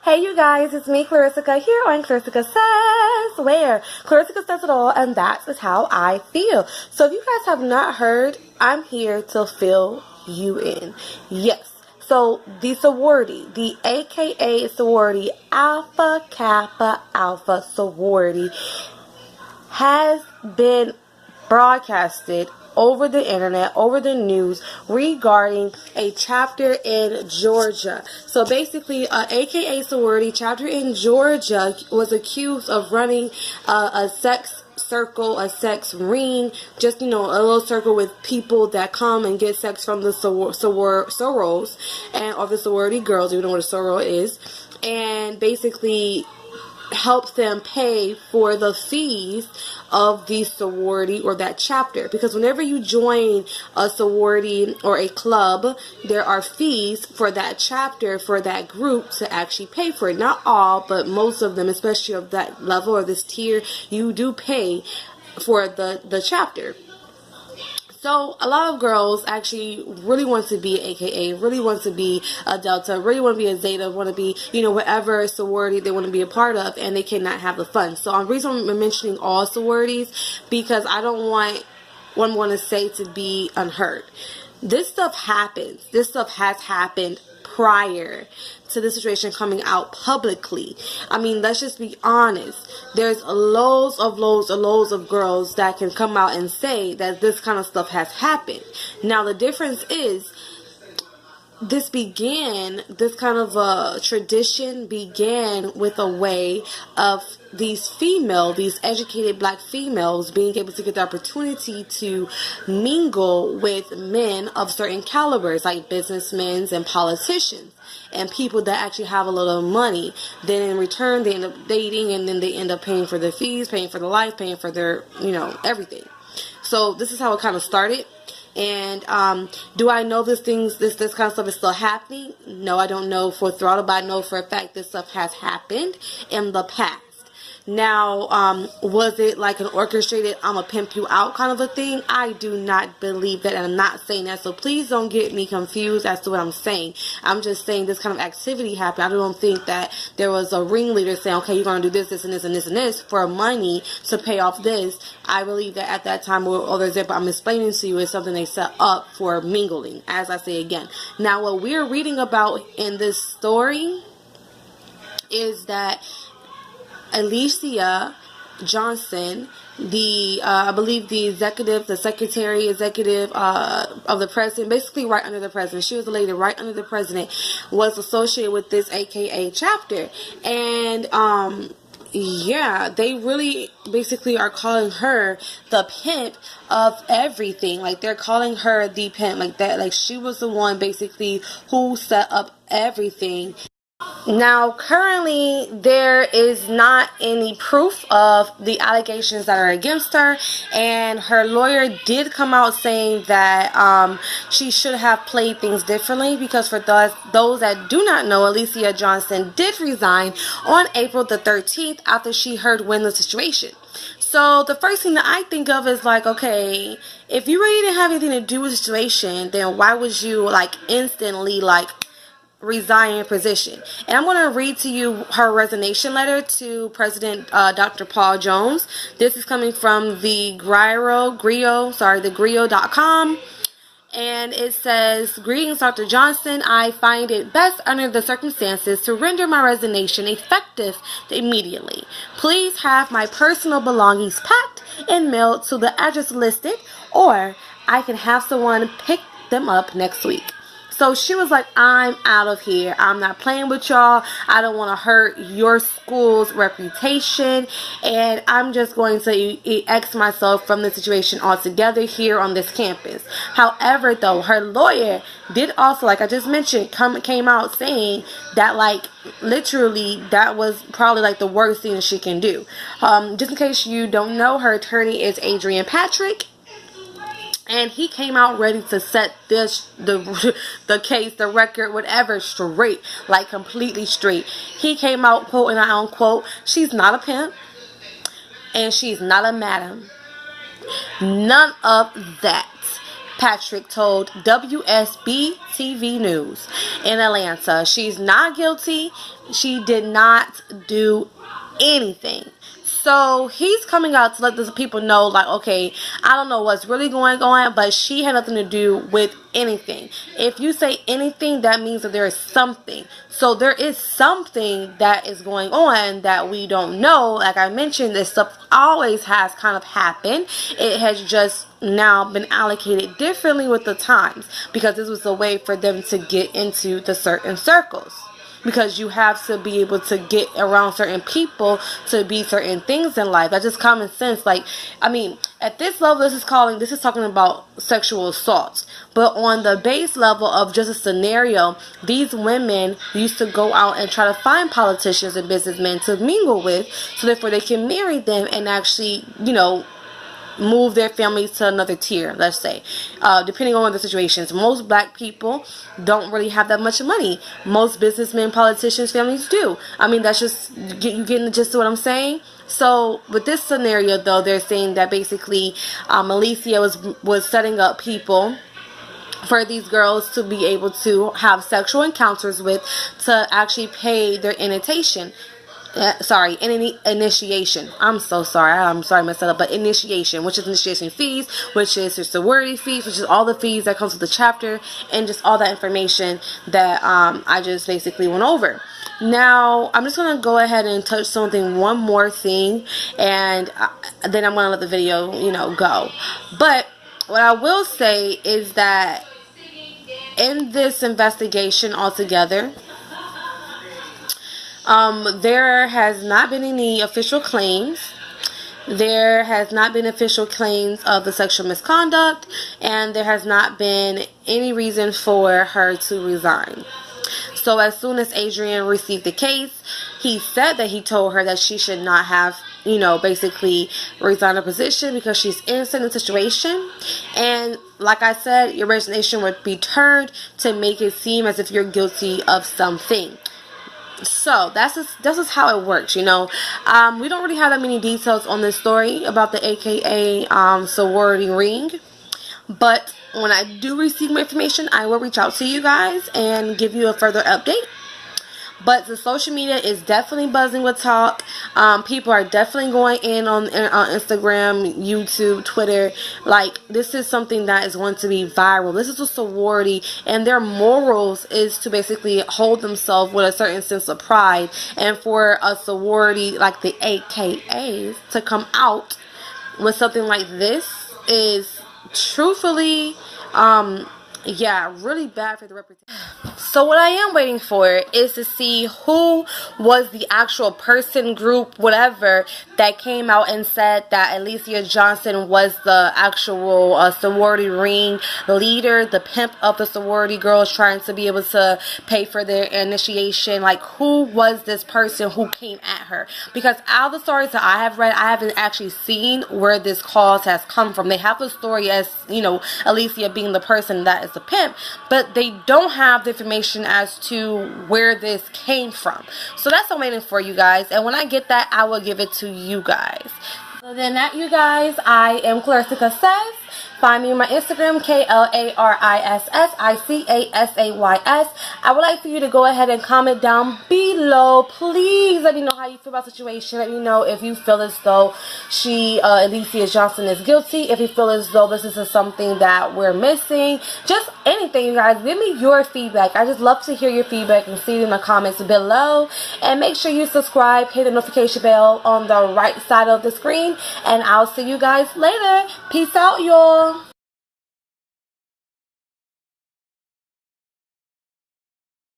Hey you guys, it's me Clarissa here on Clarissa Says, where Clarissa says it all, and that is how I feel. So if you guys have not heard, I'm here to fill you in. Yes. So the sorority, the AKA sorority, Alpha Kappa Alpha sorority, has been broadcasted over the internet, over the news, regarding a chapter in Georgia. So basically, AKA sorority chapter in Georgia was accused of running a sex circle, a sex ring, just, a little circle with people that come and get sex from the sorors and or the sorority girls. You know what a soror is, and basically helps them pay for the fees of the sorority or that chapter, because whenever you join a sorority or a club, there are fees for that chapter, for that group to actually pay for it. Not all, but most of them, especially of that level or this tier, you do pay for the chapter. So a lot of girls actually really want to be AKA, really want to be a Delta, really want to be a Zeta, want to be, whatever sorority they want to be a part of, and they cannot have the fun. So the reason I'm mentioning all sororities, because I don't want what I'm going to say to be unheard. This stuff happens. This stuff has happened prior to the situation coming out publicly. I mean, let's just be honest. There's loads of girls that can come out and say that this kind of stuff has happened. Now, the difference is, this kind of a tradition began with a way of these educated black females being able to get the opportunity to mingle with men of certain calibers, like businessmen and politicians and people that actually have a little money. Then in return, they end up dating, and then they end up paying for their fees, paying for the life, paying for their, everything. So this is how it kind of started. And do I know this kind of stuff is still happening? No, I don't know for throttle, but I know for a fact this stuff has happened in the past. Now, was it like an orchestrated, I'ma pimp you out kind of a thing? I do not believe that, and I'm not saying that, so please don't get me confused as to what I'm saying. I'm just saying this kind of activity happened. I don't think that there was a ringleader saying, okay, you're going to do this, this, and this, and this, and this for money to pay off this. I believe that at that time, or there's it, but I'm explaining to you, is something they set up for mingling, as I say again. Now, what we're reading about in this story is that Alicia Johnson, I believe the secretary executive of the president, basically right under the president, she was a lady right under the president, was associated with this AKA chapter. And yeah, they really basically are calling her the pimp of everything. Like, they're calling her the pimp, like that, like she was the one basically who set up everything. Now, currently, there is not any proof of the allegations that are against her, and her lawyer did come out saying that she should have played things differently, because for those that do not know, Alicia Johnson did resign on April the 13th after she heard wind of the situation. So the first thing that I think of is like, okay, if you really didn't have anything to do with the situation, then why would you instantly resign your position? And I'm going to read to you her resignation letter to President Dr. Paul Jones. This is coming from the Grio.com. And it says, "Greetings, Dr. Johnson. I find it best under the circumstances to render my resignation effective immediately. Please have my personal belongings packed and mailed to the address listed, or I can have someone pick them up next week." So she was like, I'm out of here. I'm not playing with y'all. I don't want to hurt your school's reputation. And I'm just going to X myself from the situation altogether here on this campus. However, though, her lawyer did also, like I just mentioned, came out saying that, literally, that was probably, the worst thing that she can do. Just in case you don't know, her attorney is Adrian Patrick. And he came out ready to set the case, the record, whatever, straight, completely straight. He came out, quote, and I unquote, "She's not a pimp, and she's not a madam. None of that. Patrick told WSB TV News in Atlanta. She's not guilty. She did not do anything. So he's coming out to let the people know, like, okay, I don't know what's really going on, but she had nothing to do with anything. If you say anything, that means that there is something. So there is something that is going on that we don't know. Like I mentioned, this stuff always has kind of happened. It has just now been allocated differently with the times, because this was a way for them to get into the certain circles. Because you have to be able to get around certain people to be certain things in life. That's just common sense. Like, I mean, at this level, this is talking about sexual assault. But on the base level of just a scenario, these women used to go out and try to find politicians and businessmen to mingle with, so therefore they can marry them and actually, you know, move their families to another tier, let's say, depending on the situations. Most black people don't really have that much money. Most businessmen, politicians, families do. I mean, that's just, you getting the gist of what I'm saying? So with this scenario, though, they're saying that basically Alicia was setting up people for these girls to be able to have sexual encounters with, to actually pay their initiation. Initiation. I'm so sorry. I messed that up. But initiation, which is initiation fees, which is your sorority fees, which is all the fees that comes with the chapter, and just all that information that I just basically went over. Now, I'm just going to go ahead and touch one more thing, and then I'm going to let the video, you know, go. But what I will say is that in this investigation altogether, there has not been any official claims. There has not been official claims of the sexual misconduct, and there has not been any reason for her to resign. So as soon as Adrian received the case, he said that he told her that she should not have, you know, basically resign her position because she's innocent in the situation. And like I said, your resignation would be turned to make it seem as if you're guilty of something. So that's just how it works, you know. We don't really have that many details on this story about the AKA sorority ring, but when I do receive more information, I will reach out to you guys and give you a further update. But the social media is definitely buzzing with talk. People are definitely going in on Instagram, YouTube, Twitter. Like, this is something that is going to be viral. This is a sorority, and their morals is to basically hold themselves with a certain sense of pride. And for a sorority like the AKAs to come out with something like this is truthfully, yeah, really bad for the reputation. So what I am waiting for is to see who was the actual person, group, whatever, that came out and said that Alicia Johnson was the actual sorority ring leader, the pimp of the sorority girls trying to be able to pay for their initiation. Like, who was this person who came at her? Because out of the stories that I have read, I haven't actually seen where this cause has come from. They have the story as, you know, Alicia being the person that is the pimp, but they don't have the information as to where this came from. So that's what I'm waiting for, you guys, and when I get that, I will give it to you guys. So then that, you guys, I am Clarissa Says. Find me on my Instagram, KLARISSICASAYS. I would like for you to go ahead and comment down below. Please let me know how you feel about the situation. Let me know if you feel as though Alicia Johnson is guilty. If you feel as though this is something that we're missing. Just anything, you guys. Give me your feedback. I just love to hear your feedback and see it in the comments below. And make sure you subscribe. Hit the notification bell on the right side of the screen. And I'll see you guys later. Peace out, y'all.